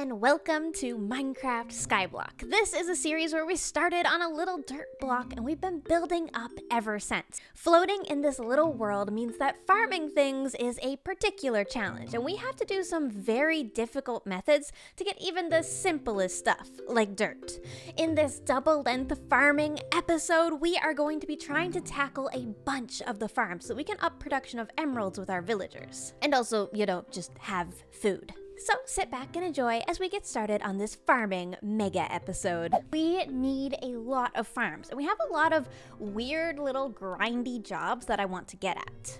and welcome to Minecraft Skyblock. This is a series where we started on a little dirt block and we've been building up ever since. Floating in this little world means that farming things is a particular challenge, and we have to do some very difficult methods to get even the simplest stuff, like dirt. In this double-length farming episode, we are going to be trying to tackle a bunch of the farms so we can up production of emeralds with our villagers. And also, just have food. So sit back and enjoy as we get started on this farming mega episode. We need a lot of farms, and we have a lot of weird little grindy jobs that I want to get at.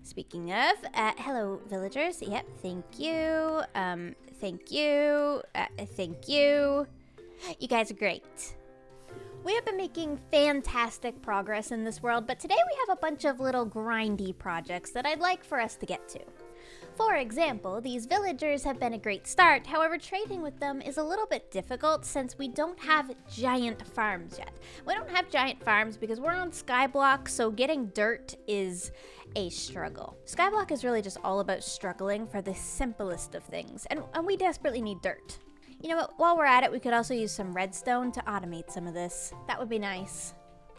Speaking of, hello villagers. Yep, thank you. Thank you. Thank you. You guys are great. We have been making fantastic progress in this world, but today we have a bunch of little grindy projects that I'd like for us to get to. For example, these villagers have been a great start, however trading with them is a little bit difficult since we don't have giant farms yet. We don't have giant farms because we're on Skyblock, so getting dirt is a struggle. Skyblock is really just all about struggling for the simplest of things, and we desperately need dirt. You know what, while we're at it, we could also use some redstone to automate some of this. That would be nice.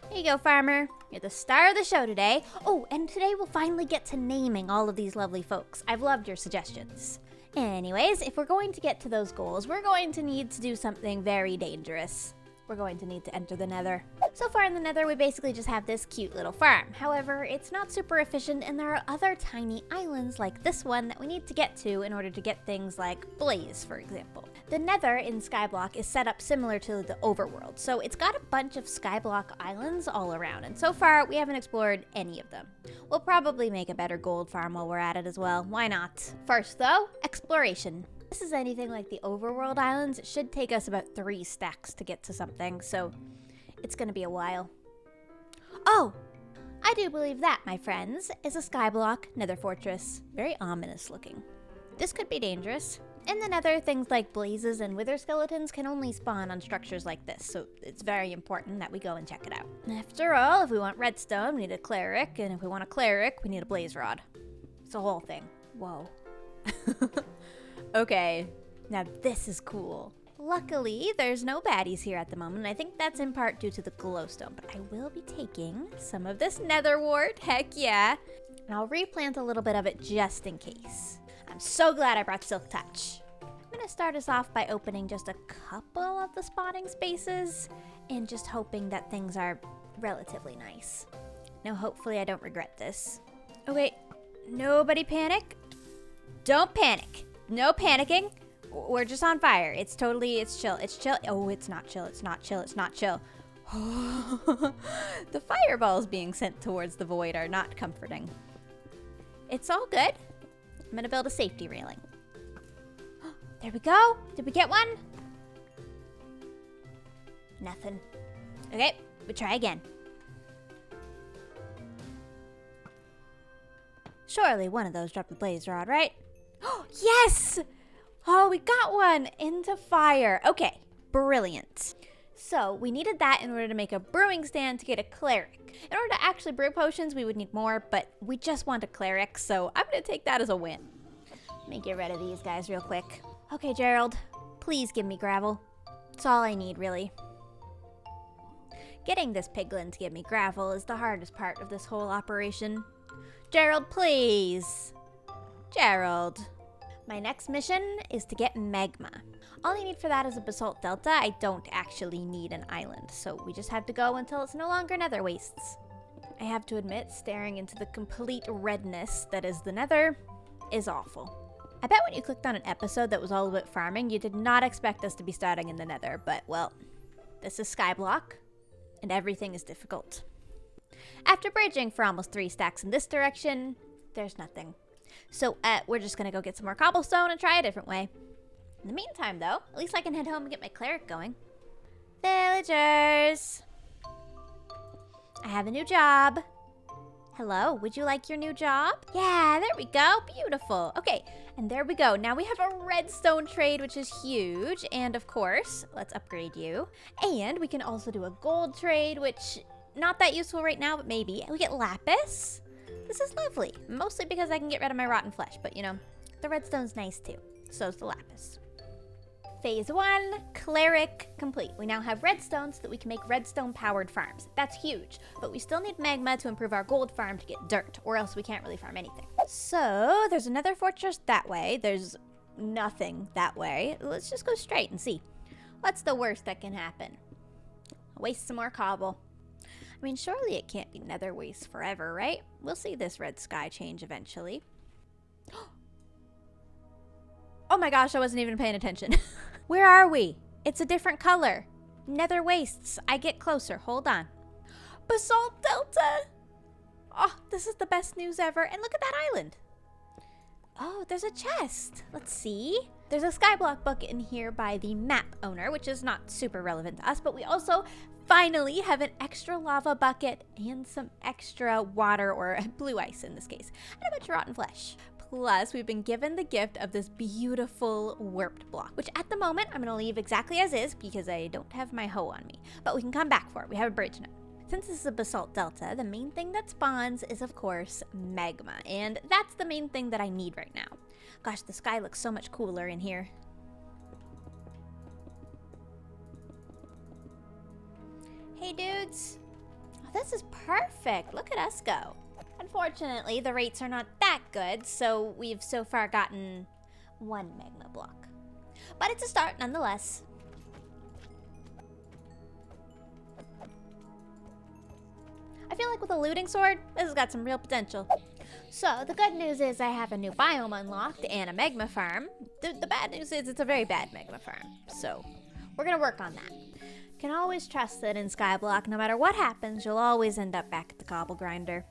Here you go, farmer. You're the star of the show today. Oh, and today we'll finally get to naming all of these lovely folks. I've loved your suggestions. Anyways, if we're going to get to those goals, we're going to need to do something very dangerous. We're going to need to enter the nether. So far in the nether, we basically just have this cute little farm. However, it's not super efficient, and there are other tiny islands like this one that we need to get to in order to get things like blaze, for example. The nether in Skyblock is set up similar to the overworld, so it's got a bunch of Skyblock islands all around, and so far we haven't explored any of them. We'll probably make a better gold farm while we're at it as well. Why not? First though, exploration. If this is anything like the overworld islands, it should take us about 3 stacks to get to something, so it's gonna be a while. Oh! I do believe that, my friends, is a Skyblock nether fortress. Very ominous looking. This could be dangerous. In the nether, things like blazes and wither skeletons can only spawn on structures like this, so it's very important that we go and check it out. After all, if we want redstone, we need a cleric, and if we want a cleric, we need a blaze rod. It's a whole thing. Whoa. Okay, now this is cool. Luckily, there's no baddies here at the moment, and I think that's in part due to the glowstone, but I will be taking some of this nether wart, heck yeah, and I'll replant a little bit of it just in case. I'm so glad I brought Silk Touch. I'm gonna start us off by opening just a couple of the spawning spaces and just hoping that things are relatively nice. Now, hopefully I don't regret this. Okay, nobody panic. Don't panic. No panicking. We're just on fire. It's chill. It's chill. Oh, it's not chill. It's not chill. It's not chill. The fireballs being sent towards the void are not comforting. It's all good. I'm gonna build a safety railing. There we go. Did we get one? Nothing. Okay, we try again. Surely one of those dropped the blaze rod, right? Oh, yes! Oh, we got one into fire. Okay, brilliant. So we needed that in order to make a brewing stand to get a cleric. In order to actually brew potions, we would need more, but we just want a cleric, so I'm gonna take that as a win. Let me get rid of these guys real quick. Okay, Gerald, please give me gravel. That's all I need, really. Getting this piglin to give me gravel is the hardest part of this whole operation. Gerald, please. Gerald. My next mission is to get magma. All I need for that is a basalt delta. I don't actually need an island, so we just have to go until it's no longer nether wastes. I have to admit, staring into the complete redness that is the nether is awful. I bet when you clicked on an episode that was all about farming, you did not expect us to be starting in the nether, but well, this is Skyblock, and everything is difficult. After bridging for almost 3 stacks in this direction, there's nothing. So we're just gonna go get some more cobblestone and try a different way. In the meantime, though, at least I can head home and get my cleric going. Villagers! I have a new job. Hello, would you like your new job? Yeah, there we go. Beautiful. Okay, and there we go. Now we have a redstone trade, which is huge. And of course, let's upgrade you. And we can also do a gold trade, which not that useful right now, but maybe. We get lapis. This is lovely, mostly because I can get rid of my rotten flesh, but the redstone's nice too. So's the lapis. Phase 1, cleric complete. We now have redstone so that we can make redstone powered farms. That's huge, but we still need magma to improve our gold farm to get dirt, or else we can't really farm anything. So there's another fortress that way. There's nothing that way. Let's just go straight and see. What's the worst that can happen? Waste some more cobble. I mean, surely it can't be nether waste forever, right? We'll see this red sky change eventually. Oh my gosh, I wasn't even paying attention. Where are we? It's a different color. Nether wastes. I get closer. Hold on. Basalt Delta. Oh, this is the best news ever. And look at that island. Oh, there's a chest. Let's see. There's a Skyblock book in here by the map owner, which is not super relevant to us, but we also finally have an extra lava bucket and some extra water, or blue ice in this case, and a bunch of rotten flesh. Plus, we've been given the gift of this beautiful warped block, which at the moment I'm going to leave exactly as is because I don't have my hoe on me, but we can come back for it. We have a bridge now. Since this is a basalt delta, the main thing that spawns is, of course, magma, and that's the main thing that I need right now. Gosh, the sky looks so much cooler in here. Hey, dudes. Oh, this is perfect. Look at us go. Unfortunately, the rates are not that good, so we've so far gotten 1 magma block. But it's a start nonetheless. I feel like with a looting sword, this has got some real potential. So, the good news is I have a new biome unlocked and a magma farm. The bad news is it's a very bad magma farm. So, we're gonna work on that. Can always trust that in Skyblock, no matter what happens, you'll always end up back at the cobble grinder.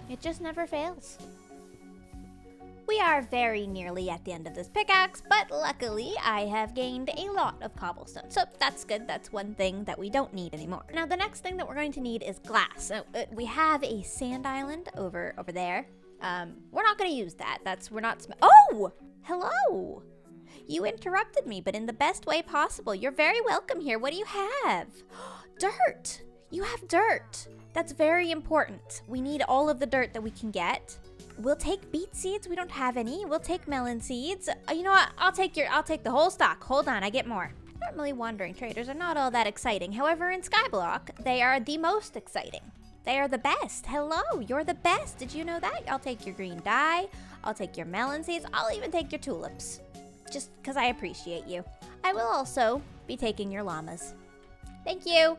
It just never fails. We are very nearly at the end of this pickaxe, but luckily I have gained a lot of cobblestone. So that's good. That's one thing that we don't need anymore. Now the next thing that we're going to need is glass. So we have a sand island over there. We're not going to use that. We're not. Oh, hello. You interrupted me, but in the best way possible. You're very welcome here. What do you have? Dirt. You have dirt. That's very important. We need all of the dirt that we can get. We'll take beet seeds. We don't have any. We'll take melon seeds. You know what? I'll take the whole stock. Hold on, I get more. Normally wandering traders are not all that exciting. However, in Skyblock, they are the most exciting. They are the best. Hello, you're the best. Did you know that? I'll take your green dye. I'll take your melon seeds. I'll even take your tulips. Just because I appreciate you. I will also be taking your llamas. Thank you.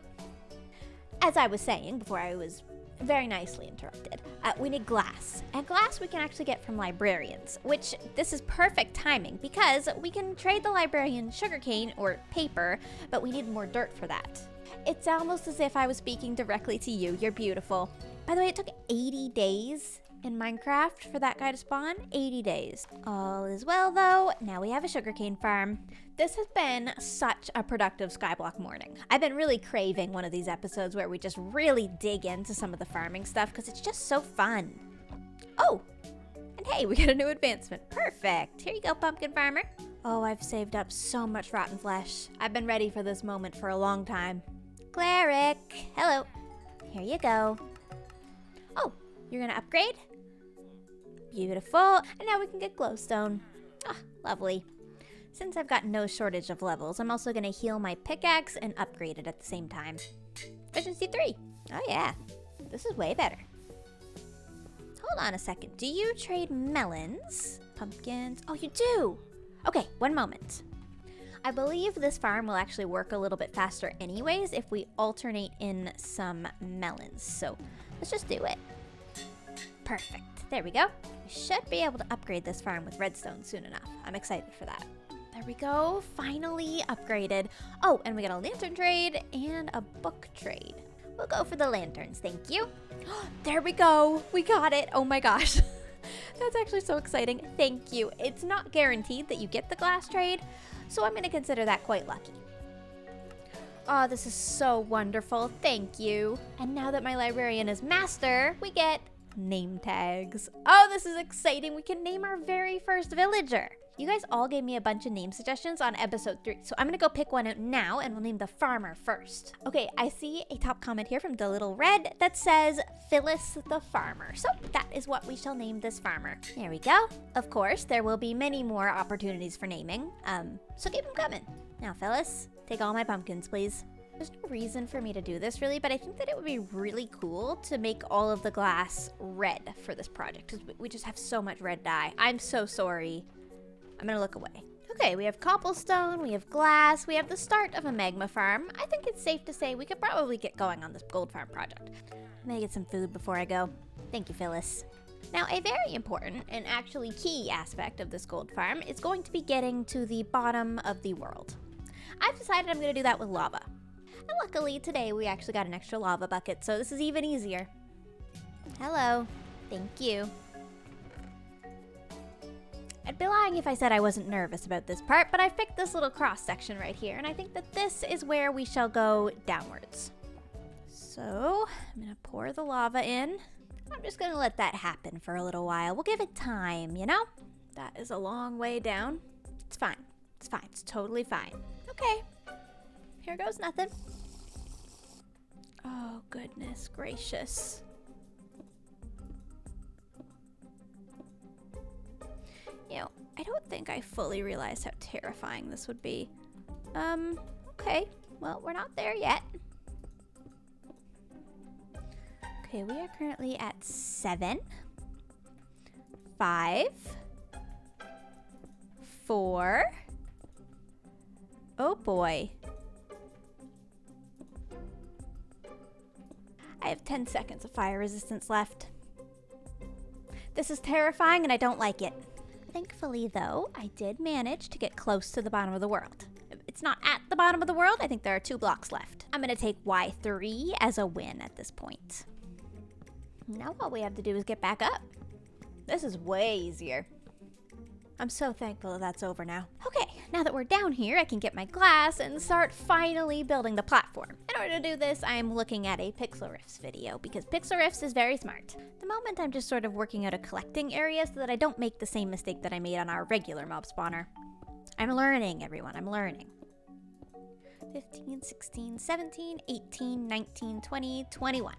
As I was saying before I was very nicely interrupted, we need glass. And glass we can actually get from librarians, which this is perfect timing because we can trade the librarian sugarcane or paper, but we need more dirt for that. It's almost as if I was speaking directly to you. You're beautiful. By the way, it took 80 days in Minecraft for that guy to spawn. 80 days. All is well though. Now we have a sugarcane farm. This has been such a productive Skyblock morning. I've been really craving one of these episodes where we just really dig into some of the farming stuff because it's just so fun. Oh, and hey, we got a new advancement. Perfect. Here you go, pumpkin farmer. Oh, I've saved up so much rotten flesh. I've been ready for this moment for a long time. Cleric, hello. Here you go. Oh, you're gonna upgrade? Beautiful. And now we can get glowstone. Ah, lovely. Since I've got no shortage of levels, I'm also going to heal my pickaxe and upgrade it at the same time. Efficiency 3. Oh yeah, this is way better. Hold on a second. Do you trade melons? Pumpkins? Oh, you do. Okay, one moment. I believe this farm will actually work a little bit faster anyways if we alternate in some melons. So let's just do it. Perfect. There we go. We should be able to upgrade this farm with redstone soon enough. I'm excited for that. There we go. Finally upgraded. Oh, and we got a lantern trade and a book trade. We'll go for the lanterns. Thank you. There we go. We got it. Oh my gosh. That's actually so exciting. Thank you. It's not guaranteed that you get the glass trade, so I'm going to consider that quite lucky. Oh, this is so wonderful. Thank you. And now that my librarian is master, we get name tags. Oh, this is exciting. We can name our very first villager. You guys all gave me a bunch of name suggestions on episode 3, so I'm gonna go pick one out now and we'll name the farmer first. Okay, I see a top comment here from the little red that says Phyllis the farmer. So that is what we shall name this farmer. There we go. Of course, there will be many more opportunities for naming, so keep them coming. Now Phyllis, take all my pumpkins, please. There's no reason for me to do this really, but I think that it would be really cool to make all of the glass red for this project because we just have so much red dye. I'm so sorry. I'm gonna look away. Okay, we have cobblestone, we have glass, we have the start of a magma farm. I think it's safe to say we could probably get going on this gold farm project. I'm gonna get some food before I go. Thank you, Phyllis. Now, a very important and actually key aspect of this gold farm is going to be getting to the bottom of the world. I've decided I'm gonna do that with lava. And luckily today we actually got an extra lava bucket, so this is even easier. Hello. Thank you. I'd be lying if I said I wasn't nervous about this part, but I've picked this little cross section right here, and I think that this is where we shall go downwards. So, I'm gonna pour the lava in. I'm just gonna let that happen for a little while. We'll give it time, you know? That is a long way down. It's fine. It's fine. It's totally fine. Okay. Here goes nothing. Oh, goodness gracious. You know, I don't think I fully realized how terrifying this would be. Okay. Well, we're not there yet. Okay, we are currently at 7, 5, 4. Oh boy. I have 10 seconds of fire resistance left. This is terrifying and I don't like it. Thankfully, though, I did manage to get close to the bottom of the world. It's not at the bottom of the world. I think there are 2 blocks left. I'm going to take Y3 as a win at this point. Now all we have to do is get back up. This is way easier. I'm so thankful that that's over now. Okay, now that we're down here, I can get my glass and start finally building the platform. In order to do this, I'm looking at a Pixel Riffs video because Pixel Riffs is very smart. At the moment, I'm just sort of working out a collecting area so that I don't make the same mistake that I made on our regular mob spawner. I'm learning, everyone, I'm learning. 15, 16, 17, 18, 19, 20, 21.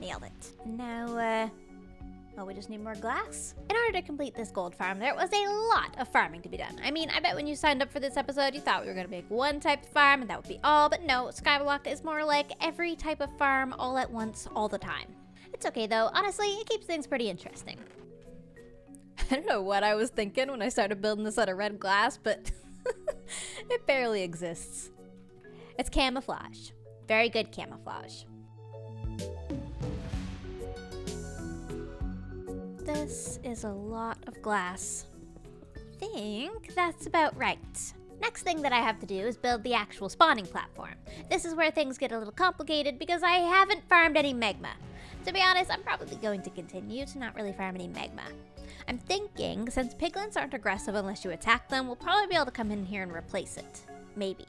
Nailed it. Now, well, we just need more glass. In order to complete this gold farm, there was a lot of farming to be done. I mean, I bet when you signed up for this episode, you thought we were gonna make one type of farm and that would be all, but no, Skyblock is more like every type of farm all at once, all the time. It's okay though, honestly, it keeps things pretty interesting. I don't know what I was thinking when I started building this out of red glass, but it barely exists. It's camouflage. Very good camouflage. This is a lot of glass. I think that's about right. Next thing that I have to do is build the actual spawning platform. This is where things get a little complicated because I haven't farmed any magma. To be honest, I'm probably going to continue to not really farm any magma. I'm thinking, since piglins aren't aggressive unless you attack them, we'll probably be able to come in here and replace it. Maybe.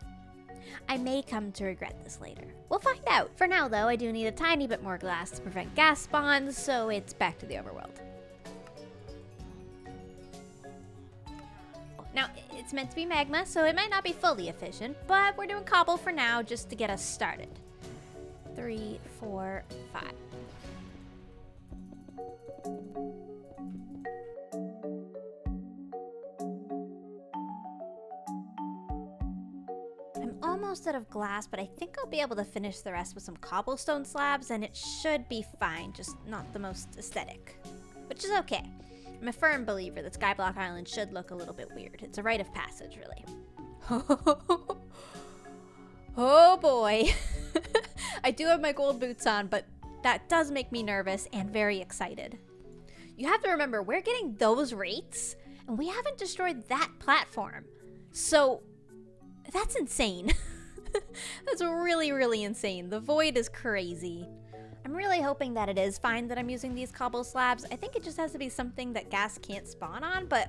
I may come to regret this later. We'll find out. For now, though, I do need a tiny bit more glass to prevent gas spawns, so it's back to the overworld. Now, it's meant to be magma, so it might not be fully efficient, but we're doing cobble for now just to get us started. 3, 4, 5. I'm almost out of glass, but I think I'll be able to finish the rest with some cobblestone slabs, and it should be fine, just not the most aesthetic, which is okay. I'm a firm believer that Skyblock Island should look a little bit weird. It's a rite of passage, really. Oh boy. I do have my gold boots on, but that does make me nervous and very excited. You have to remember, we're getting those rates, and we haven't destroyed that platform. So, that's insane. That's really, really insane. The void is crazy. I'm really hoping that it is fine that I'm using these cobble slabs. I think it just has to be something that gas can't spawn on, but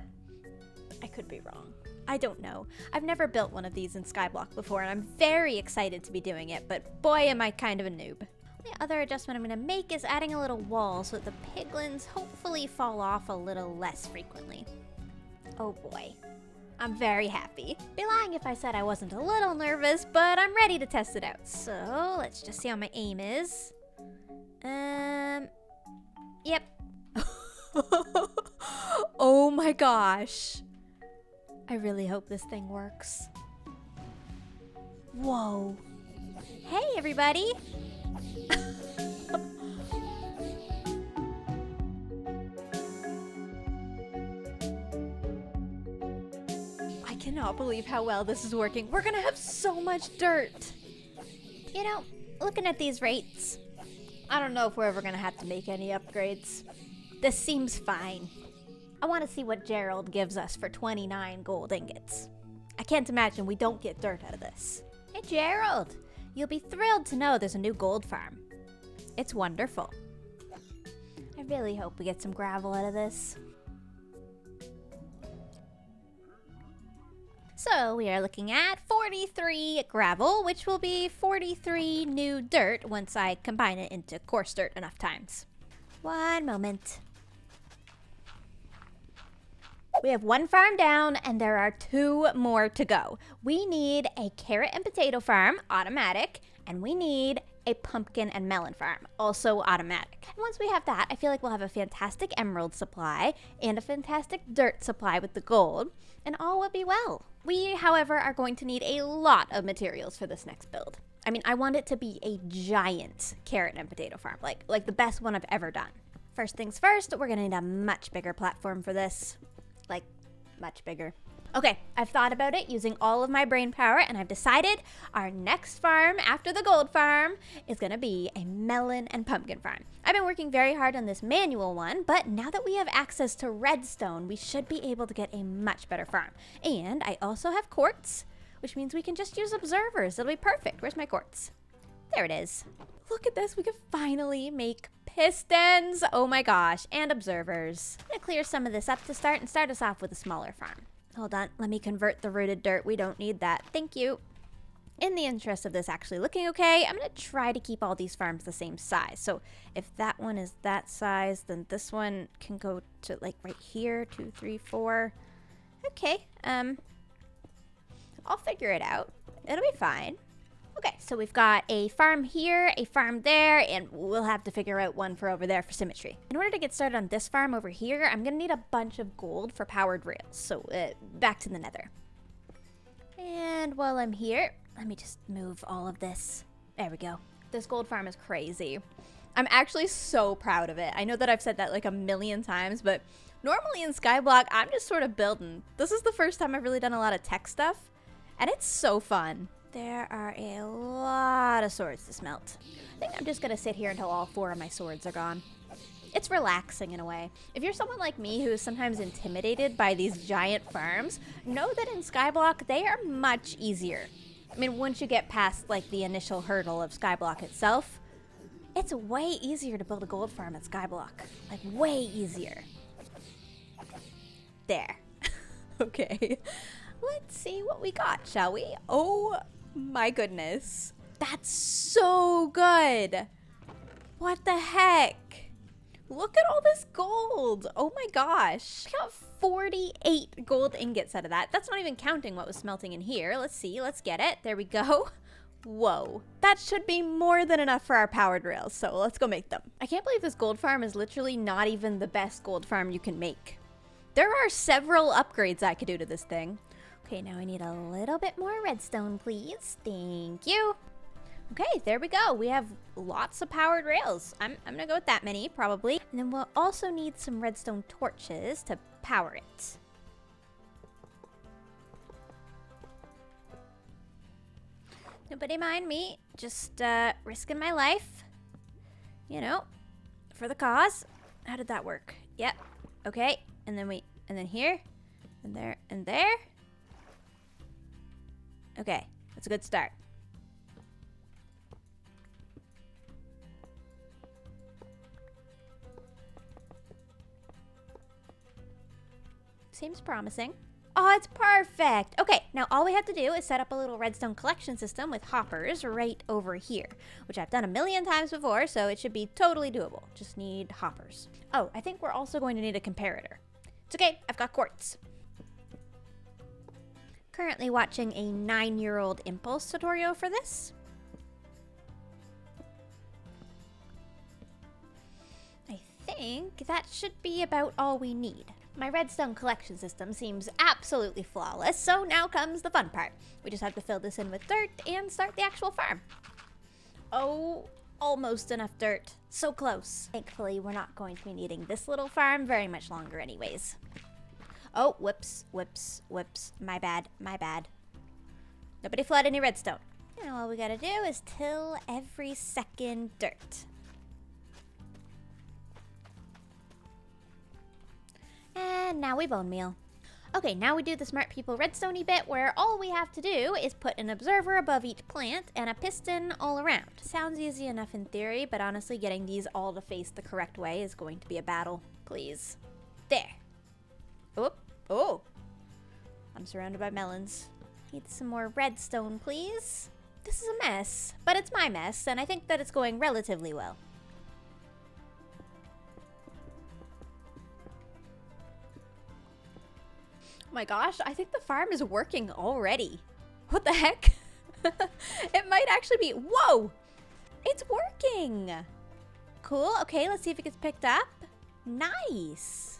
I could be wrong. I don't know. I've never built one of these in Skyblock before, and I'm very excited to be doing it, but boy, am I kind of a noob. The other adjustment I'm going to make is adding a little wall so that the piglins hopefully fall off a little less frequently. Oh boy. I'm very happy. Be lying if I said I wasn't a little nervous, but I'm ready to test it out. So let's just see how my aim is. Yep. Oh my gosh. I really hope this thing works. Whoa. Hey, everybody. I cannot believe how well this is working. We're gonna have so much dirt. You know, looking at these rates, I don't know if we're ever gonna have to make any upgrades. This seems fine. I want to see what Gerald gives us for 29 gold ingots. I can't imagine we don't get dirt out of this. Hey Gerald, you'll be thrilled to know there's a new gold farm. It's wonderful. I really hope we get some gravel out of this. So we are looking at 43 gravel, which will be 43 new dirt once I combine it into coarse dirt enough times. One moment. We have one farm down and there are 2 more to go. We need a carrot and potato farm, automatic, and we need a pumpkin and melon farm, also automatic. And once we have that, I feel like we'll have a fantastic emerald supply and a fantastic dirt supply with the gold, and all will be well. We, however, are going to need a lot of materials for this next build. I mean, I want it to be a giant carrot and potato farm, like the best one I've ever done. First things first, we're gonna need a much bigger platform for this. Like, much bigger. Okay, I've thought about it using all of my brain power, and I've decided our next farm after the gold farm is gonna be a melon and pumpkin farm. I've been working very hard on this manual one, but now that we have access to redstone, we should be able to get a much better farm. And I also have quartz, which means we can just use observers. It'll be perfect. Where's my quartz? There it is. Look at this, we can finally make pistons. Oh my gosh, and observers. I'm gonna clear some of this up to start and start us off with a smaller farm. Hold on, let me convert the rooted dirt. We don't need that. Thank you. In the interest of this actually looking okay, I'm gonna try to keep all these farms the same size. So if that one is that size, then this one can go to like right here, 2, 3, 4. Okay, I'll figure it out. It'll be fine. Okay, so we've got a farm here, a farm there, and we'll have to figure out one for over there for symmetry. In order to get started on this farm over here, I'm gonna need a bunch of gold for powered rails. So back to the nether. And while I'm here, let me just move all of this. There we go. This gold farm is crazy. I'm actually so proud of it. I know that I've said that like a million times, but normally in Skyblock, I'm just sort of building. This is the first time I've really done a lot of tech stuff, and it's so fun. There are a lot of swords to smelt. I think I'm just gonna sit here until all 4 of my swords are gone. It's relaxing in a way. If you're someone like me who is sometimes intimidated by these giant farms, know that in Skyblock, they are much easier. I mean, once you get past like the initial hurdle of Skyblock itself, it's way easier to build a gold farm at Skyblock. Like, way easier. There. Okay. Let's see what we got, shall we? Oh my goodness. That's so good. What the heck? Look at all this gold. Oh my gosh. I got 48 gold ingots out of that. That's not even counting what was smelting in here. Let's see. Let's get it. There we go. Whoa. That should be more than enough for our powered rails. So let's go make them. I can't believe this gold farm is literally not even the best gold farm you can make. There are several upgrades I could do to this thing. Okay, now I need a little bit more redstone, please. Thank you. Okay, there we go. We have lots of powered rails. I'm gonna go with that many, probably. And then we'll also need some redstone torches to power it. Nobody mind me. Just risking my life. You know, for the cause. How did that work? Yep. Okay. And then here, and there, and there. Okay, that's a good start. Seems promising. Oh, it's perfect. Okay, now all we have to do is set up a little redstone collection system with hoppers right over here, which I've done a million times before, so it should be totally doable. Just need hoppers. Oh, I think we're also going to need a comparator. It's okay, I've got quartz. Currently watching a 9-year-old Impulse tutorial for this. I think that should be about all we need. My redstone collection system seems absolutely flawless, so now comes the fun part. We just have to fill this in with dirt and start the actual farm. Oh, almost enough dirt. So close. Thankfully, we're not going to be needing this little farm very much longer anyways. Oh, whoops, whoops, whoops. My bad, my bad. Nobody flood any redstone. And all we gotta do is till every second dirt. And now we bone meal. Okay, now we do the smart people redstoney bit where all we have to do is put an observer above each plant and a piston all around. Sounds easy enough in theory, but honestly getting these all to face the correct way is going to be a battle. Please. There. Oh, oh. I'm surrounded by melons. Need some more redstone, please. This is a mess, but it's my mess, and I think that it's going relatively well. Oh my gosh, I think the farm is working already. What the heck? It might actually be, whoa! It's working! Cool, okay, let's see if it gets picked up. Nice!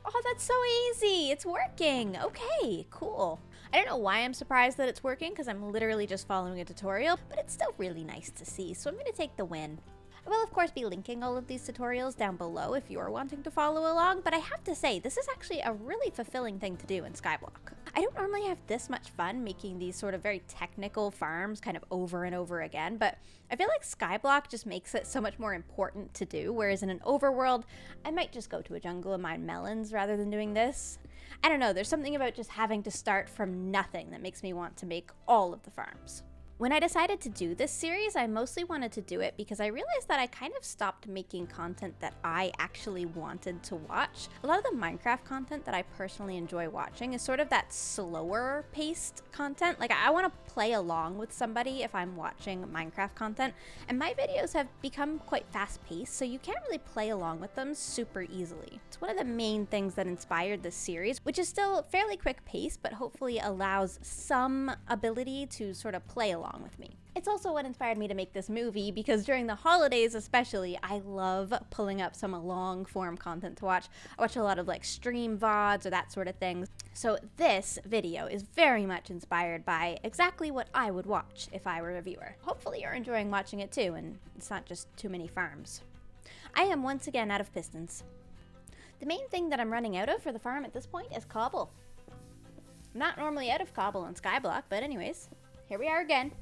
Oh, that's so easy, it's working. Okay, cool. I don't know why I'm surprised that it's working because I'm literally just following a tutorial, but it's still really nice to see, so I'm gonna take the win. I will of course be linking all of these tutorials down below if you're wanting to follow along, but I have to say, this is actually a really fulfilling thing to do in Skyblock. I don't normally have this much fun making these sort of very technical farms kind of over and over again, but I feel like Skyblock just makes it so much more important to do, whereas in an overworld, I might just go to a jungle and mine melons rather than doing this. I don't know, there's something about just having to start from nothing that makes me want to make all of the farms. When I decided to do this series, I mostly wanted to do it because I realized that I kind of stopped making content that I actually wanted to watch. A lot of the Minecraft content that I personally enjoy watching is sort of that slower paced content. Like I want to play along with somebody if I'm watching Minecraft content, and my videos have become quite fast paced, so you can't really play along with them super easily. It's one of the main things that inspired this series, which is still fairly quick paced, but hopefully allows some ability to sort of play along with me. It's also what inspired me to make this movie because during the holidays especially, I love pulling up some long form content to watch. I watch a lot of like stream VODs or that sort of thing. So this video is very much inspired by exactly what I would watch if I were a viewer. Hopefully you're enjoying watching it too and it's not just too many farms. I am once again out of pistons. The main thing that I'm running out of for the farm at this point is cobble. I'm not normally out of cobble on Skyblock, but anyways, here we are again.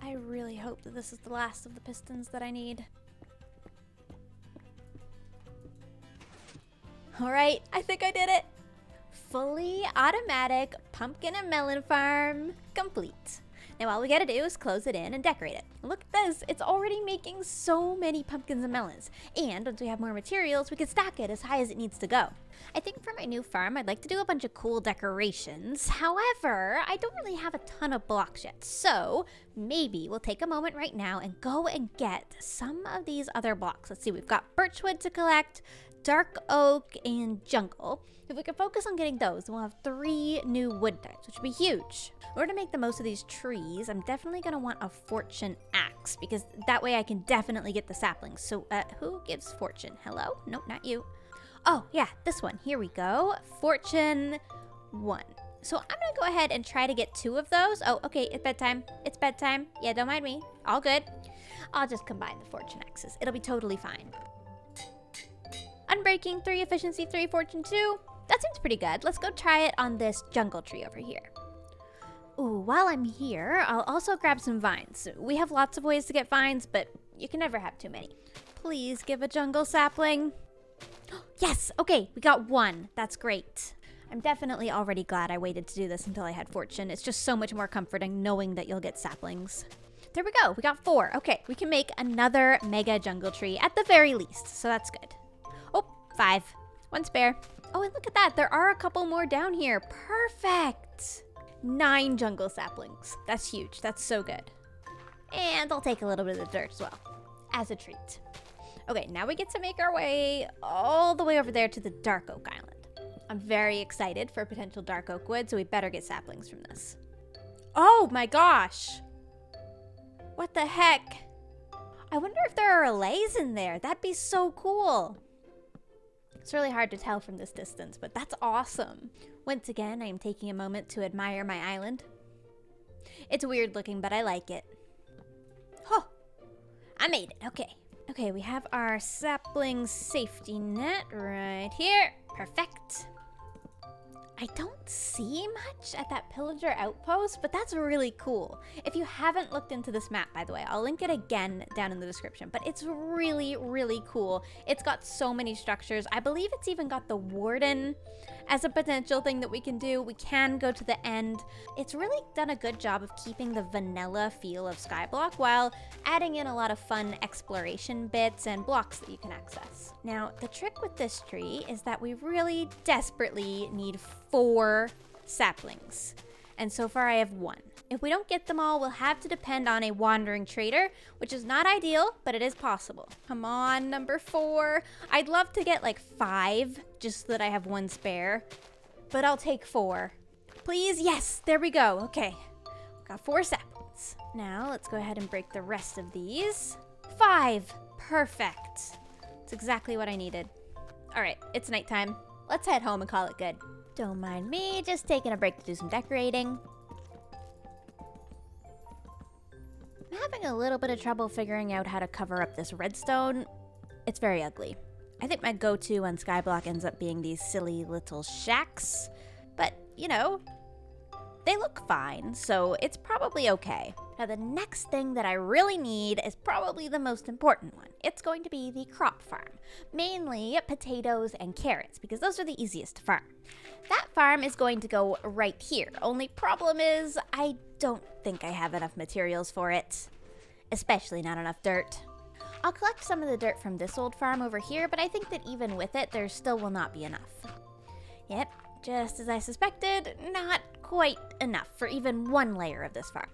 I really hope that this is the last of the pistons that I need. Alright, I think I did it! Fully automatic pumpkin and melon farm complete. Now all we gotta do is close it in and decorate it. Look at this, it's already making so many pumpkins and melons. And once we have more materials, we can stack it as high as it needs to go. I think for my new farm, I'd like to do a bunch of cool decorations. However, I don't really have a ton of blocks yet. So maybe we'll take a moment right now and go and get some of these other blocks. Let's see, we've got birchwood to collect, dark oak, and jungle. If we can focus on getting those, then we'll have 3 new wood types, which would be huge. In order to make the most of these trees, I'm definitely going to want a fortune axe, because that way I can definitely get the saplings. So, who gives fortune? Hello? Nope, not you. Oh, yeah, this one. Here we go. Fortune 1. So I'm going to go ahead and try to get 2 of those. Oh, okay, it's bedtime. It's bedtime. Yeah, don't mind me. All good. I'll just combine the fortune axes. It'll be totally fine. Unbreaking 3, efficiency 3, fortune 2. That seems pretty good. Let's go try it on this jungle tree over here. Ooh, while I'm here, I'll also grab some vines. We have lots of ways to get vines, but you can never have too many. Please give a jungle sapling. Yes, okay, we got 1. That's great. I'm definitely already glad I waited to do this until I had fortune. It's just so much more comforting knowing that you'll get saplings. There we go, we got 4. Okay, we can make another mega jungle tree at the very least, so that's good. Oh, 5. 1 spare. Oh, and look at that, there are a couple more down here. Perfect. 9 jungle saplings. That's huge, that's so good. And I'll take a little bit of the dirt as well, as a treat. Okay, now we get to make our way all the way over there to the dark oak island. I'm very excited for potential dark oak wood, so we better get saplings from this. Oh my gosh! What the heck? I wonder if there are allays in there. That'd be so cool. It's really hard to tell from this distance, but that's awesome. Once again, I am taking a moment to admire my island. It's weird looking, but I like it. Oh, I made it. Okay. Okay, we have our sapling safety net right here. Perfect. I don't see much at that pillager outpost, but that's really cool. If you haven't looked into this map, by the way, I'll link it again down in the description, but it's really, really cool. It's got so many structures. I believe it's even got the warden as a potential thing that we can do. We can go to the end. It's really done a good job of keeping the vanilla feel of Skyblock while adding in a lot of fun exploration bits and blocks that you can access. Now, the trick with this tree is that we really desperately need 4 saplings, and so far I have 1. If we don't get them all, we'll have to depend on a wandering trader, which is not ideal, but it is possible. Come on, number 4. I'd love to get like 5, just so that I have 1 spare, but I'll take 4. Please, yes, there we go. Okay, got 4 saplings. Now let's go ahead and break the rest of these. 5, perfect. That's exactly what I needed. All right, it's nighttime. Let's head home and call it good. Don't mind me, just taking a break to do some decorating. I'm having a little bit of trouble figuring out how to cover up this redstone. It's very ugly. I think my go-to on Skyblock ends up being these silly little shacks, but, you know, they look fine, so it's probably okay. Now, the next thing that I really need is probably the most important one. It's going to be the crop farm, mainly potatoes and carrots, because those are the easiest to farm. That farm is going to go right here. Only problem is I don't think I have enough materials for it, especially not enough dirt. I'll collect some of the dirt from this old farm over here, but I think that even with it, there still will not be enough. Yep, just as I suspected, not quite enough for even 1 layer of this farm.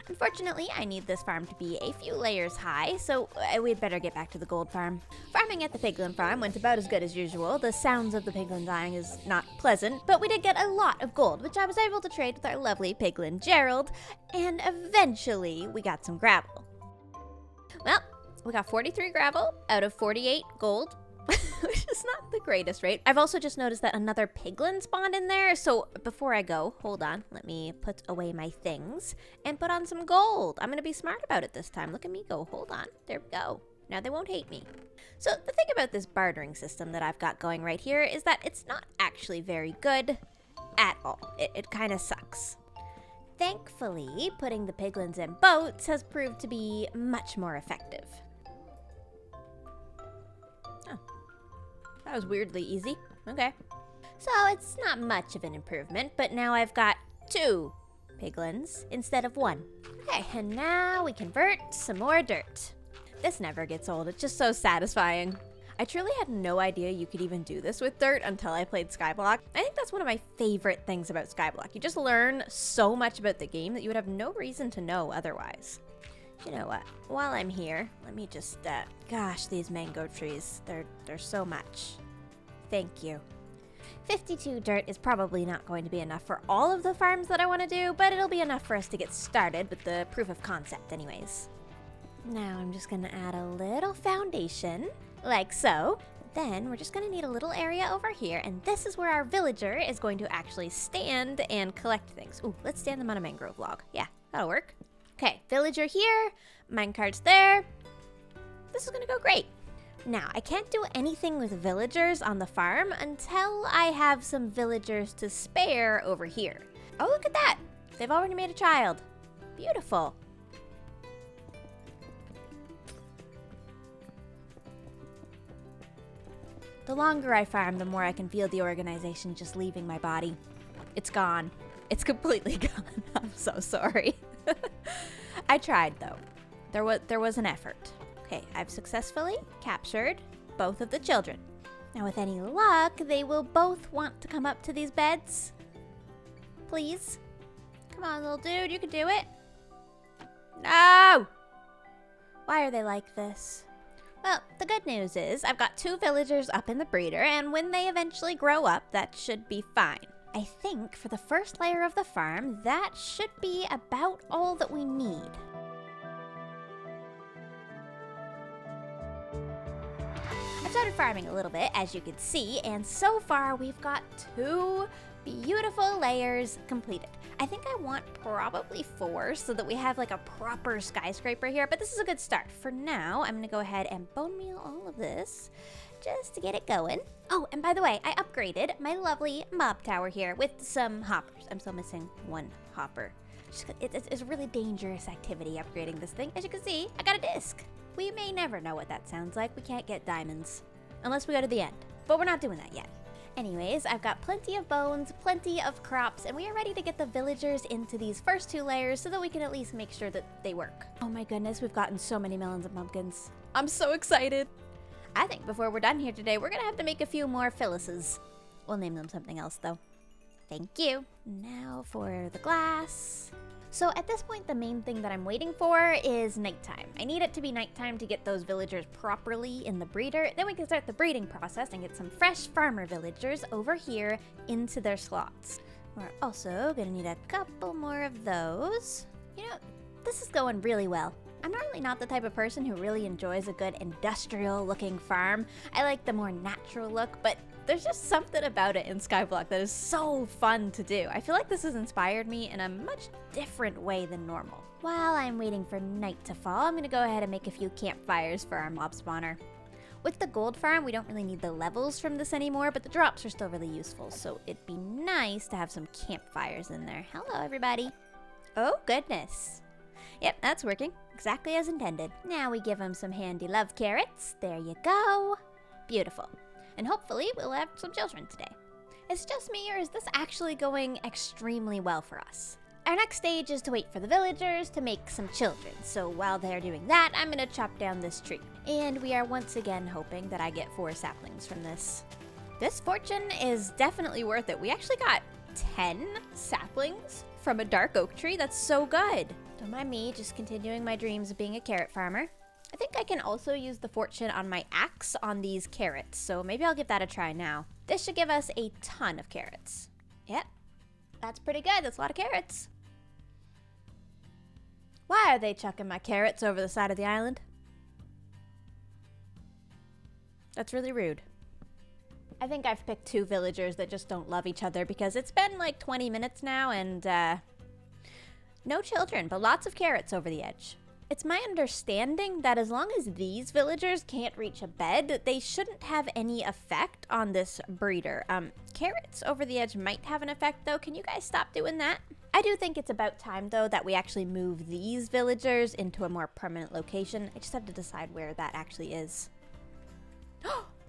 Unfortunately, I need this farm to be a few layers high, so we'd better get back to the gold farm. Farming at the piglin farm went about as good as usual. The sounds of the piglin dying is not pleasant, but we did get a lot of gold, which I was able to trade with our lovely piglin Gerald, and eventually we got some gravel. Well, we got 43 gravel out of 48 gold, which is not the greatest rate. I've also just noticed that another piglin spawned in there, so before I go, hold on, let me put away my things and put on some gold. I'm gonna be smart about it this time. Look at me go, hold on, there we go. Now they won't hate me. So the thing about this bartering system that I've got going right here is that it's not actually very good at all. It kind of sucks. Thankfully, putting the piglins in boats has proved to be much more effective. That was weirdly easy. Okay. So it's not much of an improvement, but now I've got 2 piglins instead of 1. Okay, and now we convert some more dirt. This never gets old. It's just so satisfying. I truly had no idea you could even do this with dirt until I played Skyblock. I think that's one of my favorite things about Skyblock. You just learn so much about the game that you would have no reason to know otherwise. You know what? While I'm here, let me just, gosh, these mango trees, they're so much. Thank you. 52 dirt is probably not going to be enough for all of the farms that I want to do, but it'll be enough for us to get started with the proof of concept anyways. Now I'm just gonna add a little foundation, like so. Then we're just gonna need a little area over here, and this is where our villager is going to actually stand and collect things. Ooh, let's stand them on a mangrove log. Yeah, that'll work. Okay, villager here, minecart's there. This is gonna go great. Now, I can't do anything with villagers on the farm until I have some villagers to spare over here. Oh, look at that. They've already made a child. Beautiful. The longer I farm, the more I can feel the organization just leaving my body. It's gone. It's completely gone. I'm so sorry. I tried though. There was an effort. Okay, I've successfully captured both of the children. Now with any luck, they will both want to come up to these beds. Please. Come on, little dude, you can do it. No! Why are they like this? Well, the good news is I've got 2 villagers up in the breeder, and when they eventually grow up, that should be fine. I think for the first layer of the farm, that should be about all that we need. I've started farming a little bit, as you can see, and so far we've got 2 beautiful layers completed. I think I want probably 4 so that we have like a proper skyscraper here, but this is a good start. For now, I'm gonna go ahead and bone meal all of this just to get it going. Oh, and by the way, I upgraded my lovely mob tower here with some hoppers. I'm still missing 1 hopper. It's a really dangerous activity upgrading this thing. As you can see, I got a disc. We may never know what that sounds like. We can't get diamonds unless we go to the end, but we're not doing that yet. Anyways, I've got plenty of bones, plenty of crops, and we are ready to get the villagers into these first 2 layers so that we can at least make sure that they work. Oh my goodness, we've gotten so many melons and pumpkins. I'm so excited. I think before we're done here today, we're gonna have to make a few more Phyllises. We'll name them something else though. Thank you. Now for the glass. So at this point, the main thing that I'm waiting for is nighttime. I need it to be nighttime to get those villagers properly in the breeder. Then we can start the breeding process and get some fresh farmer villagers over here into their slots. We're also gonna need a couple more of those. You know, this is going really well. I'm normally not the type of person who really enjoys a good industrial looking farm. I like the more natural look, but there's just something about it in Skyblock that is so fun to do. I feel like this has inspired me in a much different way than normal. While I'm waiting for night to fall, I'm gonna go ahead and make a few campfires for our mob spawner. With the gold farm, we don't really need the levels from this anymore, but the drops are still really useful, so it'd be nice to have some campfires in there. Hello, everybody. Oh, goodness. Yep, that's working. Exactly as intended. Now we give them some handy love carrots. There you go. Beautiful. And hopefully we'll have some children today. Is it just me, or is this actually going extremely well for us? Our next stage is to wait for the villagers to make some children. So while they're doing that, I'm gonna chop down this tree. And we are once again hoping that I get 4 saplings from this. This fortune is definitely worth it. We actually got 10 saplings from a dark oak tree. That's so good. Don't mind me, just continuing my dreams of being a carrot farmer. I think I can also use the fortune on my axe on these carrots, so maybe I'll give that a try now. This should give us a ton of carrots. Yep, that's pretty good. That's a lot of carrots. Why are they chucking my carrots over the side of the island? That's really rude. I think I've picked 2 villagers that just don't love each other because it's been like 20 minutes now and no children, but lots of carrots over the edge. It's my understanding that as long as these villagers can't reach a bed, they shouldn't have any effect on this breeder. Carrots over the edge might have an effect though. Can you guys stop doing that? I do think it's about time though that we actually move these villagers into a more permanent location. I just have to decide where that actually is.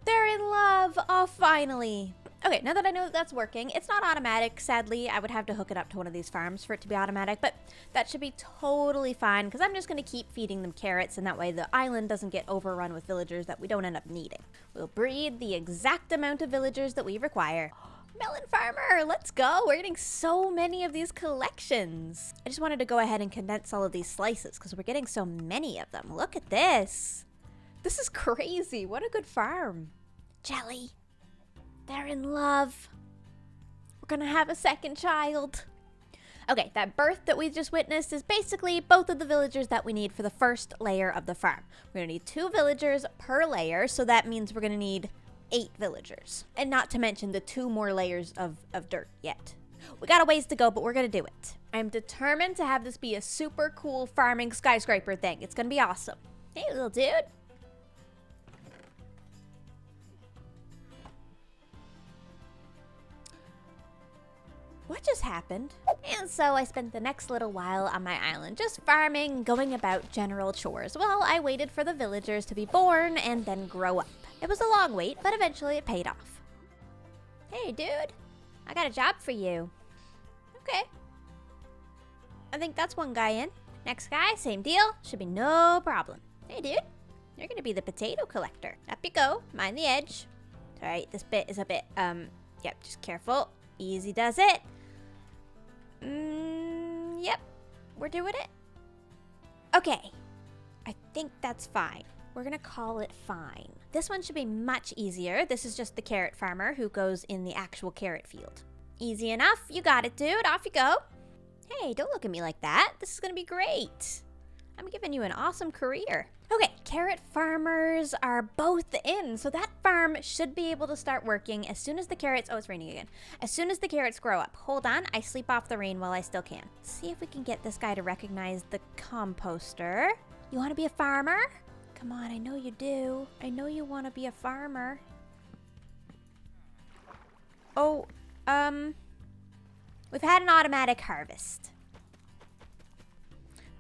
They're in love! Oh, finally! Okay, now that I know that that's working, it's not automatic, sadly. I would have to hook it up to one of these farms for it to be automatic, but that should be totally fine because I'm just going to keep feeding them carrots and that way the island doesn't get overrun with villagers that we don't end up needing. We'll breed the exact amount of villagers that we require. Melon farmer, let's go! We're getting so many of these collections. I just wanted to go ahead and condense all of these slices because we're getting so many of them. Look at this! This is crazy! What a good farm! Jelly! They're in love. We're gonna have a second child. Okay, that birth that we just witnessed is basically both of the villagers that we need for the first layer of the farm. We're gonna need 2 villagers per layer, so that means we're gonna need 8 villagers. And not to mention the 2 more layers of dirt yet. We got a ways to go, but we're gonna do it. I'm determined to have this be a super cool farming skyscraper thing. It's gonna be awesome. Hey, little dude. What just happened? And so I spent the next little while on my island just farming, going about general chores. Well, I waited for the villagers to be born and then grow up. It was a long wait, but eventually it paid off. Hey, dude. I got a job for you. Okay. I think that's one guy in. Next guy, same deal. Should be no problem. Hey, dude. You're gonna be the potato collector. Up you go. Mind the edge. Alright, this bit is a bit, yep, just careful. Easy does it. Yep, we're doing it. Okay, I think that's fine. we're gonna call it fine. This one should be much easier. This is just the carrot farmer who goes in the actual carrot field. Easy enough. You got it, dude. Off you go. Hey, don't look at me like that. This is gonna be great. I'm giving you an awesome career. Okay, carrot farmers are both in, so that farm should be able to start working as soon as the carrots, oh, it's raining again. As soon as the carrots grow up. Hold on, I sleep off the rain while I still can. See if we can get this guy to recognize the composter. You wanna be a farmer? Come on, I know you do. I know you wanna be a farmer. Oh, we've had an automatic harvest.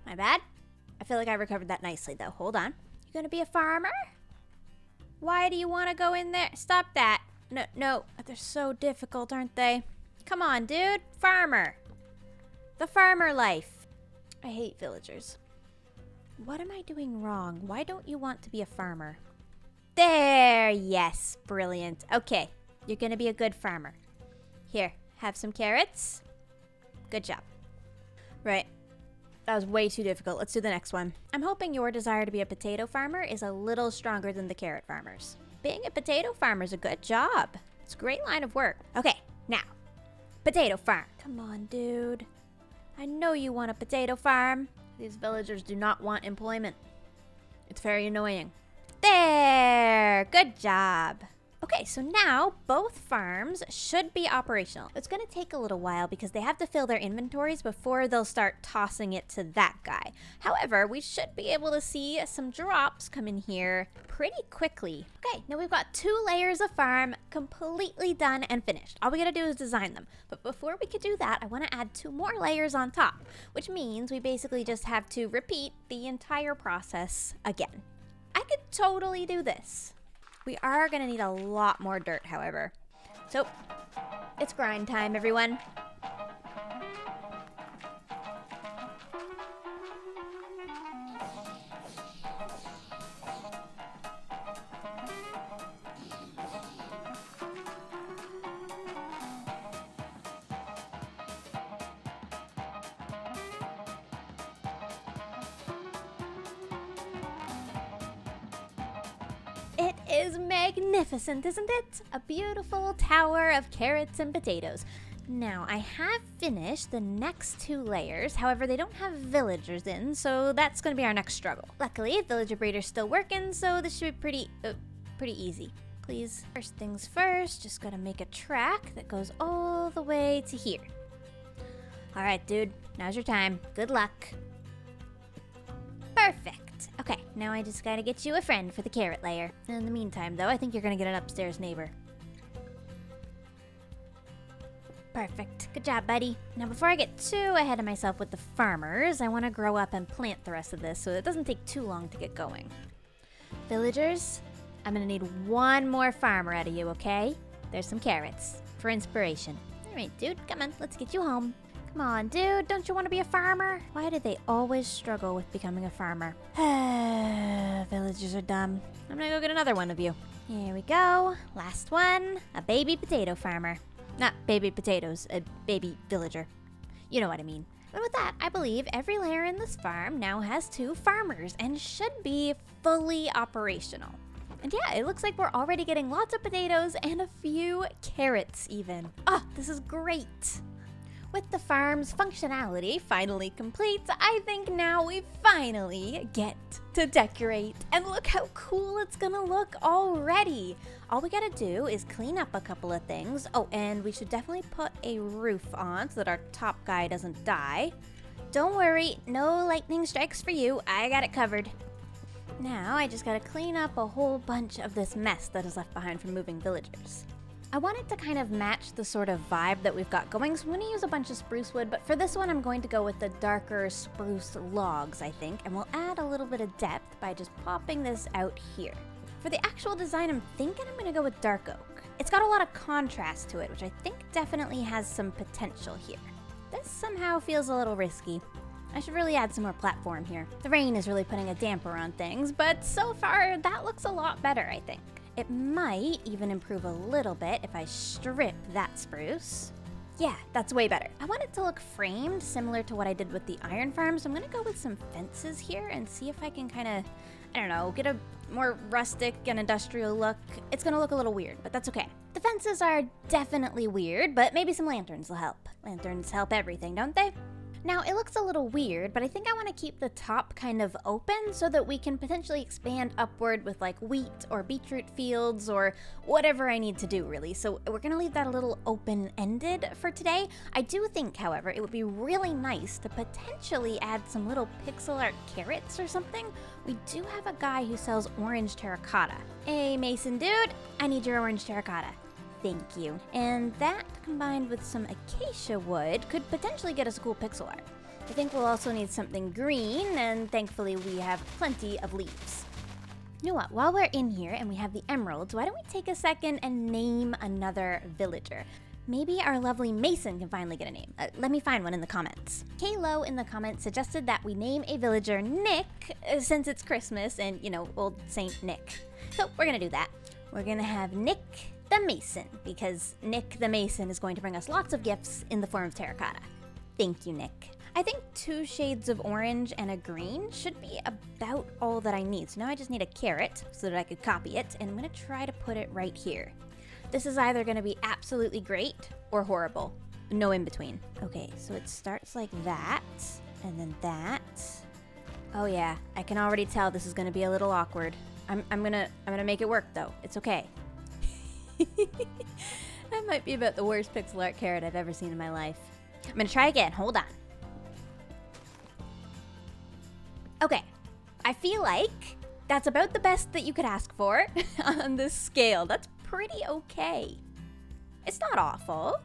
My bad. I feel like I recovered that nicely, though. Hold on. You gonna be a farmer? Why do you want to go in there? Stop that. No. They're so difficult, aren't they? Come on, dude. Farmer. The farmer life. I hate villagers. What am I doing wrong? Why don't you want to be a farmer? There. Yes. Brilliant. Okay. You're gonna be a good farmer. Here. Have some carrots. Good job. Right. That was way too difficult. Let's do the next one. I'm hoping your desire to be a potato farmer is a little stronger than the carrot farmers. Being a potato farmer is a good job. It's a great line of work. Okay, now, potato farm. Come on, dude. I know you want a potato farm. These villagers do not want employment. It's very annoying. There, good job. Okay, so now both farms should be operational. It's gonna take a little while because they have to fill their inventories before they'll start tossing it to that guy. However, we should be able to see some drops come in here pretty quickly. Okay, now we've got 2 layers of farm completely done and finished. All we gotta do is design them. But before we could do that, I wanna add 2 more layers on top, which means we basically just have to repeat the entire process again. I could totally do this. We are going to need a lot more dirt, however. So, it's grind time, everyone. It is magnificent, isn't it? A beautiful tower of carrots and potatoes. Now, I have finished the next 2 layers. However, they don't have villagers in, so that's going to be our next struggle. Luckily, villager breeder's still working, so this should be pretty easy. Please. First things first, just got to make a track that goes all the way to here. All right, dude, now's your time. Good luck. Perfect. Okay, now I just gotta get you a friend for the carrot layer. In the meantime, though, I think you're gonna get an upstairs neighbor. Perfect. Good job, buddy. Now, before I get too ahead of myself with the farmers, I want to grow up and plant the rest of this so it doesn't take too long to get going. Villagers, I'm gonna need 1 more farmer out of you, okay? There's some carrots for inspiration. All right, dude, come on, let's get you home. Come on, dude, don't you want to be a farmer? Why do they always struggle with becoming a farmer? Villagers are dumb. I'm gonna go get another one of you. Here we go. Last one. A baby potato farmer. Not baby potatoes, a baby villager. You know what I mean. And with that, I believe every layer in this farm now has 2 farmers and should be fully operational. And yeah, it looks like we're already getting lots of potatoes and a few carrots even. Oh, this is great. With the farm's functionality finally complete, I think now we finally get to decorate. And look how cool it's gonna look already. All we gotta do is clean up a couple of things. Oh, and we should definitely put a roof on so that our top guy doesn't die. Don't worry, no lightning strikes for you. I got it covered. Now I just gotta clean up a whole bunch of this mess that is left behind from moving villagers. I wanted to kind of match the sort of vibe that we've got going, so I'm going to use a bunch of spruce wood, but for this one I'm going to go with the darker spruce logs, I think, and we'll add a little bit of depth by just popping this out here. For the actual design, I'm thinking I'm going to go with dark oak. It's got a lot of contrast to it, which I think definitely has some potential here. This somehow feels a little risky. I should really add some more platform here. The rain is really putting a damper on things, but so far that looks a lot better, I think. It might even improve a little bit if I strip that spruce. Yeah, that's way better. I want it to look framed, similar to what I did with the iron farm, so I'm gonna go with some fences here and see if I can kind of, I don't know, get a more rustic and industrial look. It's gonna look a little weird, but that's okay. The fences are definitely weird, but maybe some lanterns will help. Lanterns help everything, don't they? Now, it looks a little weird, but I think I want to keep the top kind of open so that we can potentially expand upward with like wheat or beetroot fields or whatever I need to do, really. So we're going to leave that a little open-ended for today. I do think, however, it would be really nice to potentially add some little pixel art carrots or something. We do have a guy who sells orange terracotta. Hey, Mason dude, I need your orange terracotta. Thank you. And that, combined with some acacia wood, could potentially get us a cool pixel art. I think we'll also need something green, and thankfully we have plenty of leaves. You know what, while we're in here and we have the emeralds, why don't we take a second and name another villager? Maybe our lovely Mason can finally get a name. Let me find one in the comments. Kaylo in the comments suggested that we name a villager Nick, since it's Christmas and, you know, old Saint Nick. So we're gonna do that. We're gonna have Nick the Mason, because Nick the Mason is going to bring us lots of gifts in the form of terracotta. Thank you, Nick. I think 2 shades of orange and a green should be about all that I need. So now I just need a carrot so that I could copy it, and I'm gonna try to put it right here. This is either gonna be absolutely great or horrible. No in between. Okay, so it starts like that, and then that. Oh yeah, I can already tell this is gonna be a little awkward. I'm gonna make it work though. It's okay. That might be about the worst pixel art carrot I've ever seen in my life. I'm gonna try again, hold on. Okay, I feel like that's about the best that you could ask for on this scale. That's pretty okay. It's not awful.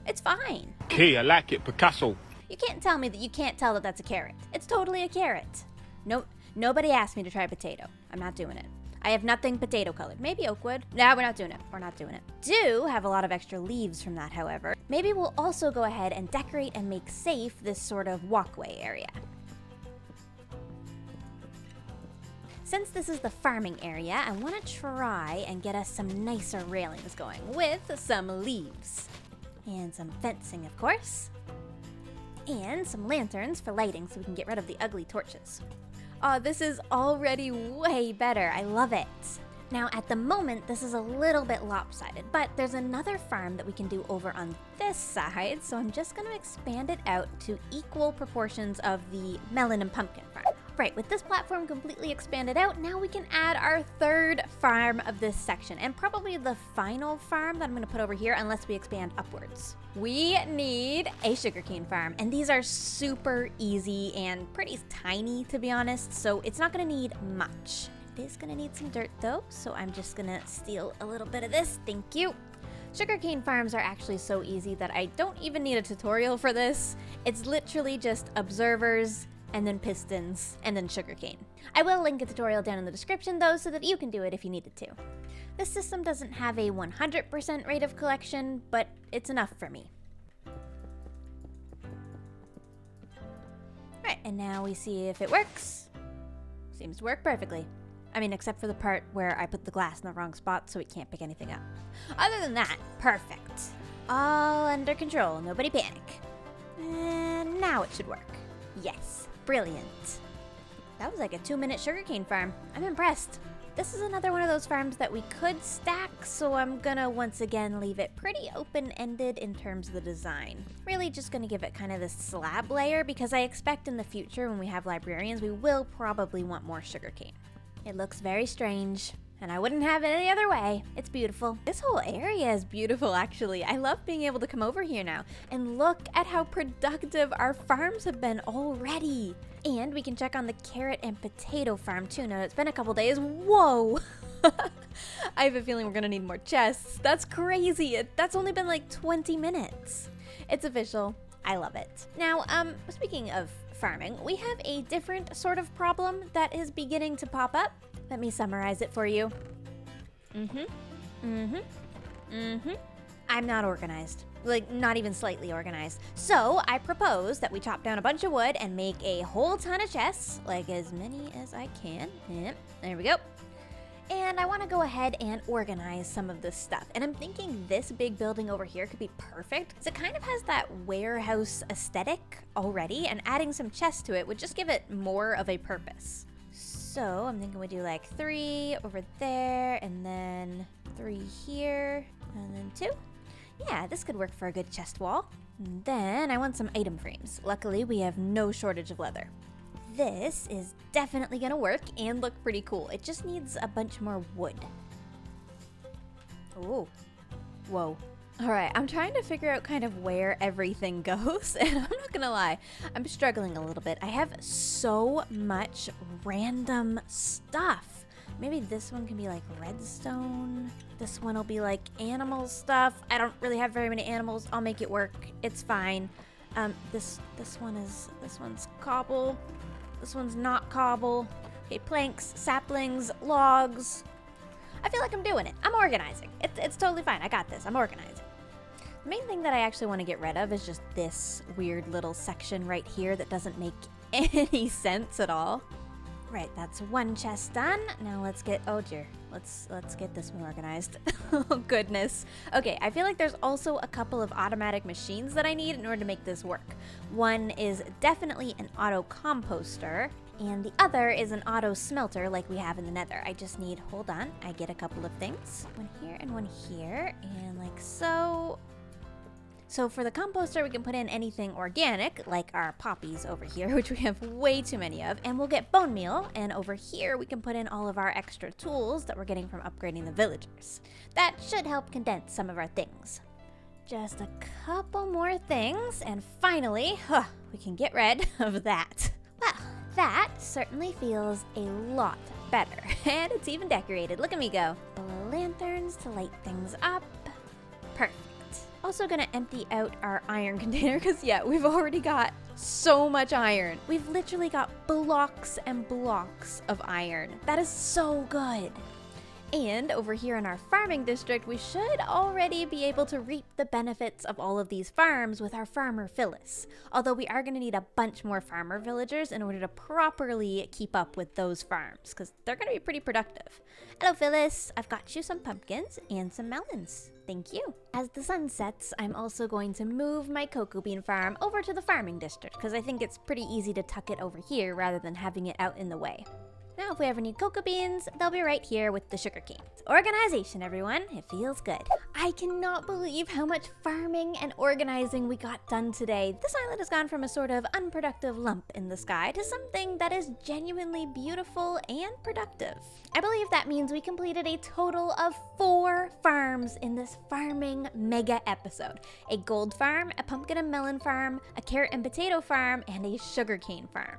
It's fine. Okay, I like it, Picasso. You can't tell me that you can't tell that that's a carrot. It's totally a carrot. No, nobody asked me to try potato. I'm not doing it. I have nothing potato colored. Maybe oak wood. No, we're not doing it. We're not doing it. Do have a lot of extra leaves from that, however. Maybe we'll also go ahead and decorate and make safe this sort of walkway area. Since this is the farming area, I want to try and get us some nicer railings going with some leaves. And some fencing, of course. And some lanterns for lighting so we can get rid of the ugly torches. Oh, this is already way better. I love it. Now, at the moment, this is a little bit lopsided, but there's another farm that we can do over on this side, so I'm just going to expand it out to equal proportions of the melon and pumpkin farm. Right, with this platform completely expanded out, now we can add our 3rd farm of this section, and probably the final farm that I'm going to put over here unless we expand upwards. We need a sugarcane farm, and these are super easy and pretty tiny, to be honest, so it's not going to need much. It is going to need some dirt though, so I'm just going to steal a little bit of this. Thank you. Sugarcane farms are actually so easy that I don't even need a tutorial for this. It's literally just observers, and then pistons, and then sugarcane. I will link a tutorial down in the description though so that you can do it if you needed to. This system doesn't have a 100% rate of collection, but it's enough for me. Right, and now we see if it works. Seems to work perfectly. I mean, except for the part where I put the glass in the wrong spot so it can't pick anything up. Other than that, perfect. All under control, nobody panic. And now it should work. Yes. Brilliant. That was like a 2-minute sugarcane farm. I'm impressed. This is another one of those farms that we could stack, so I'm gonna once again leave it pretty open-ended in terms of the design. Really just gonna give it kind of this slab layer because I expect in the future when we have librarians, we will probably want more sugarcane. It looks very strange, and I wouldn't have it any other way. It's beautiful. This whole area is beautiful, actually. I love being able to come over here now. And look at how productive our farms have been already. And we can check on the carrot and potato farm too. Now, it's been a couple days. Whoa! I have a feeling we're gonna need more chests. That's crazy. That's only been like 20 minutes. It's official. I love it. Now, speaking of farming, we have a different sort of problem that is beginning to pop up. Let me summarize it for you. I'm not organized. Like, not even slightly organized. So, I propose that we chop down a bunch of wood and make a whole ton of chests, like as many as I can. Yep, there we go. And I want to go ahead and organize some of this stuff. And I'm thinking this big building over here could be perfect because it kind of has that warehouse aesthetic already, and adding some chests to it would just give it more of a purpose. So I'm thinking we do like 3 over there, and then 3 here, and then 2. Yeah, this could work for a good chest wall. And then I want some item frames. Luckily, we have no shortage of leather. This is definitely gonna work and look pretty cool. It just needs a bunch more wood. Oh, whoa. All right, I'm trying to figure out kind of where everything goes, and I'm not gonna lie, I'm struggling a little bit. I have so much random stuff. Maybe this one can be like redstone. This one will be like animal stuff. I don't really have very many animals. I'll make it work. It's fine. This one's cobble. This one's not cobble. Okay, planks, saplings, logs. I feel like I'm doing it. I'm organizing. It's totally fine. I got this. I'm organizing. The main thing that I actually want to get rid of is just this weird little section right here that doesn't make any sense at all. Right, that's one chest done. Now let's get, oh dear, let's get this one organized. Oh goodness. Okay, I feel like there's also a couple of automatic machines that I need in order to make this work. One is definitely an auto composter, and the other is an auto smelter like we have in the Nether. I just need, hold on, I get a couple of things. One here and one here, and like so. So for the composter, we can put in anything organic, like our poppies over here, which we have way too many of, and we'll get bone meal, and over here we can put in all of our extra tools that we're getting from upgrading the villagers. That should help condense some of our things. Just a couple more things, and finally, we can get rid of that. Well, that certainly feels a lot better, and it's even decorated. Look at me go. Lanterns to light things up. Perfect. Also gonna empty out our iron container because yeah, we've already got so much iron. We've literally got blocks and blocks of iron. That is so good. And over here in our farming district, we should already be able to reap the benefits of all of these farms with our farmer Phyllis. Although we are gonna need a bunch more farmer villagers in order to properly keep up with those farms because they're gonna be pretty productive. Hello Phyllis, I've got you some pumpkins and some melons. Thank you. As the sun sets, I'm also going to move my cocoa bean farm over to the farming district because I think it's pretty easy to tuck it over here rather than having it out in the way. Now, if we ever need cocoa beans, they'll be right here with the sugar cane. Organization, everyone. It feels good. I cannot believe how much farming and organizing we got done today. This island has gone from a sort of unproductive lump in the sky to something that is genuinely beautiful and productive. I believe that means we completed a total of 4 farms in this farming mega episode. A gold farm, a pumpkin and melon farm, a carrot and potato farm, and a sugarcane farm.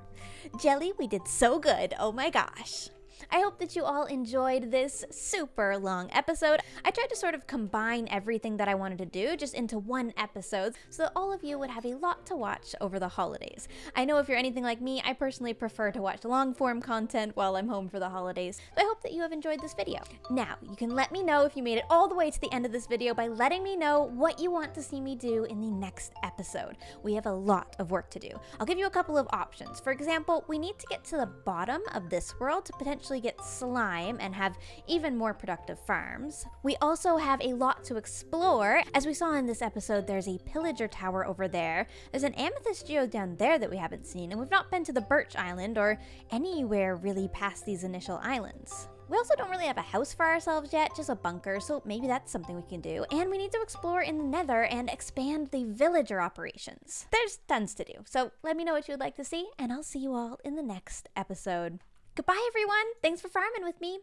Jelly, we did so good. Oh my gosh. I hope that you all enjoyed this super long episode. I tried to sort of combine everything that I wanted to do just into one episode so that all of you would have a lot to watch over the holidays. I know if you're anything like me, I personally prefer to watch long form content while I'm home for the holidays. So I hope that you have enjoyed this video. Now, you can let me know if you made it all the way to the end of this video by letting me know what you want to see me do in the next episode. We have a lot of work to do. I'll give you a couple of options. For example, we need to get to the bottom of this world to potentially get slime and have even more productive farms. We also have a lot to explore. As we saw in this episode, there's a pillager tower over there. There's an amethyst geode down there that we haven't seen, and we've not been to the birch island or anywhere really past these initial islands. We also don't really have a house for ourselves yet, just a bunker, so maybe that's something we can do. And we need to explore in the Nether and expand the villager operations. There's tons to do, so let me know what you would like to see, and I'll see you all in the next episode. Goodbye, everyone. Thanks for farming with me.